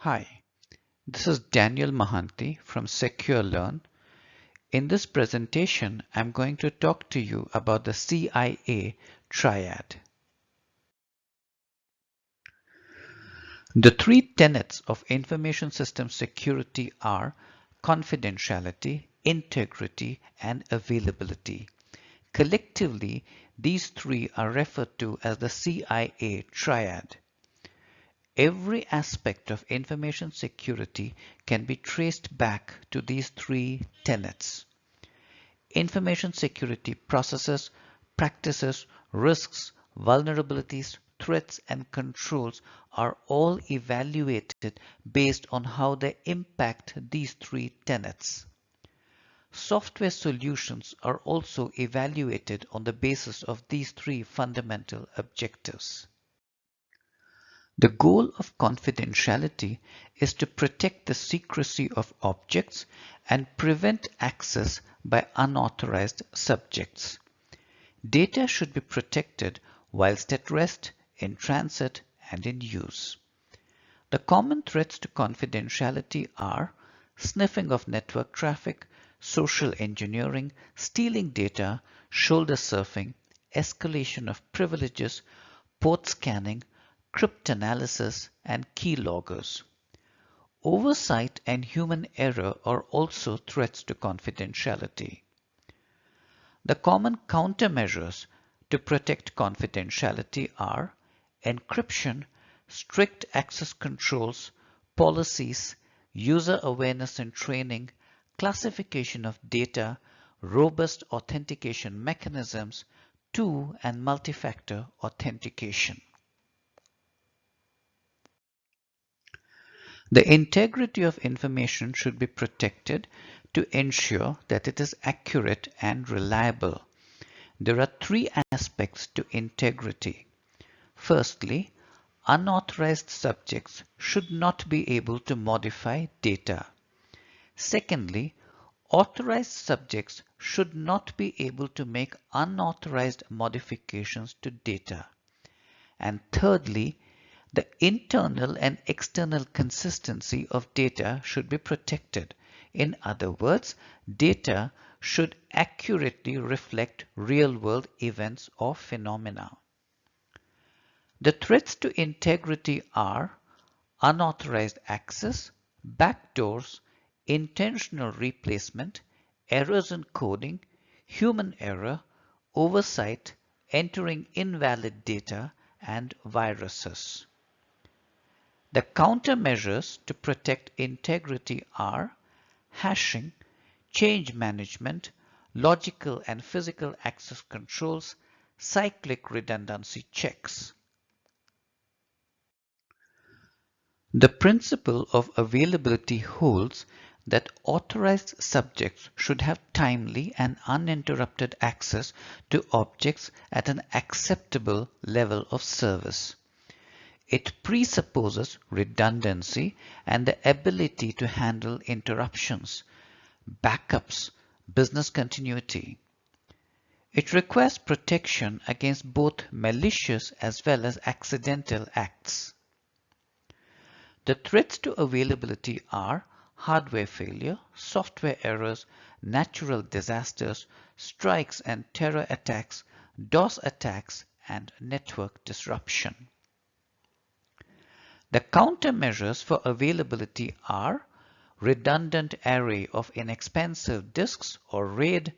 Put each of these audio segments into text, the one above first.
Hi, this is Daniel Mahanti from Secure Learn. In this presentation, I'm going to talk to you about the CIA Triad. The three tenets of information system security are confidentiality, integrity, and availability. Collectively, these three are referred to as the CIA Triad. Every aspect of information security can be traced back to these three tenets. Information security processes, practices, risks, vulnerabilities, threats, and controls are all evaluated based on how they impact these three tenets. Software solutions are also evaluated on the basis of these three fundamental objectives. The goal of confidentiality is to protect the secrecy of objects and prevent access by unauthorized subjects. Data should be protected whilst at rest, in transit, and in use. The common threats to confidentiality are sniffing of network traffic, social engineering, stealing data, shoulder surfing, escalation of privileges, port scanning, cryptanalysis, and keyloggers. Oversight and human error are also threats to confidentiality. The common countermeasures to protect confidentiality are encryption, strict access controls, policies, user awareness and training, classification of data, robust authentication mechanisms, two- and multi-factor authentication. The integrity of information should be protected to ensure that it is accurate and reliable. There are three aspects to integrity. Firstly, unauthorized subjects should not be able to modify data. Secondly, authorized subjects should not be able to make unauthorized modifications to data. And thirdly, the internal and external consistency of data should be protected. In other words, data should accurately reflect real-world events or phenomena. The threats to integrity are unauthorized access, backdoors, intentional replacement, errors in coding, human error, oversight, entering invalid data, and viruses. The countermeasures to protect integrity are hashing, change management, logical and physical access controls, cyclic redundancy checks. The principle of availability holds that authorized subjects should have timely and uninterrupted access to objects at an acceptable level of service. It presupposes redundancy and the ability to handle interruptions, backups, business continuity. It requires protection against both malicious as well as accidental acts. The threats to availability are hardware failure, software errors, natural disasters, strikes and terror attacks, DOS attacks, and network disruption. The countermeasures for availability are redundant array of inexpensive disks or RAID,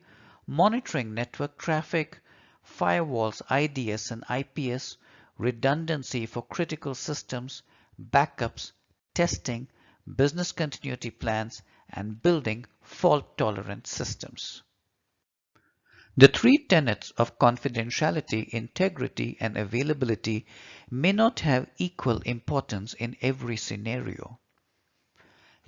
monitoring network traffic, firewalls IDS and IPS, redundancy for critical systems, backups, testing, business continuity plans, and building fault-tolerant systems. The three tenets of confidentiality, integrity, and availability may not have equal importance in every scenario.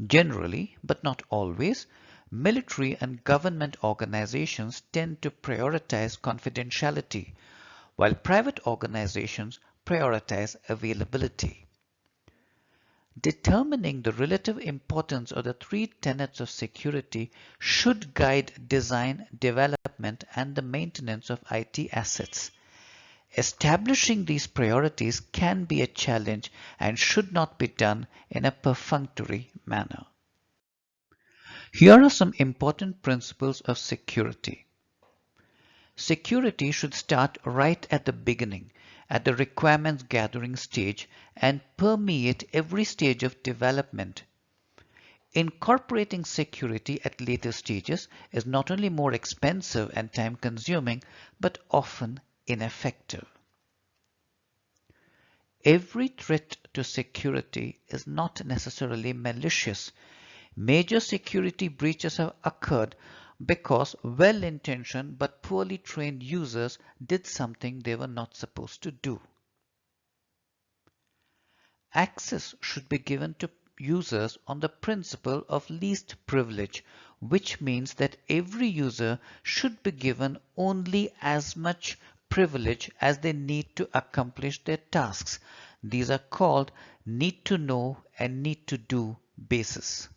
Generally, but not always, military and government organizations tend to prioritize confidentiality, while private organizations prioritize availability. Determining the relative importance of the three tenets of security should guide design, development, and the maintenance of IT assets. Establishing these priorities can be a challenge and should not be done in a perfunctory manner. Here are some important principles of security. Security should start right at the beginning, at the requirements gathering stage, and permeate every stage of development. Incorporating security at later stages is not only more expensive and time consuming, but often ineffective. Every threat to security is not necessarily malicious. Major security breaches have occurred because well-intentioned but poorly trained users did something they were not supposed to do. Access should be given to users on the principle of least privilege, which means that every user should be given only as much privilege as they need to accomplish their tasks. These are called need to know and need to do bases.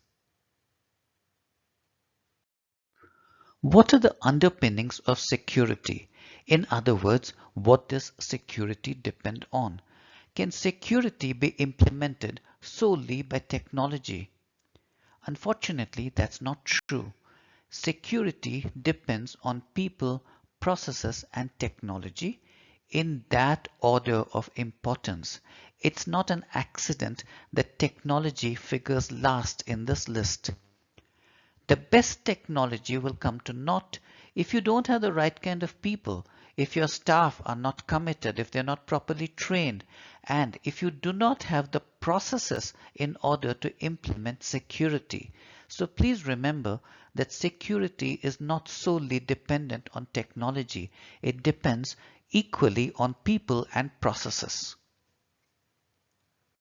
What are the underpinnings of security? In other words, what does security depend on? Can security be implemented solely by technology? Unfortunately, that's not true. Security depends on people, processes, and technology in that order of importance. It's not an accident that technology figures last in this list. The best technology will come to naught if you don't have the right kind of people, if your staff are not committed, if they're not properly trained, and if you do not have the processes in order to implement security. So please remember that security is not solely dependent on technology. It depends equally on people and processes.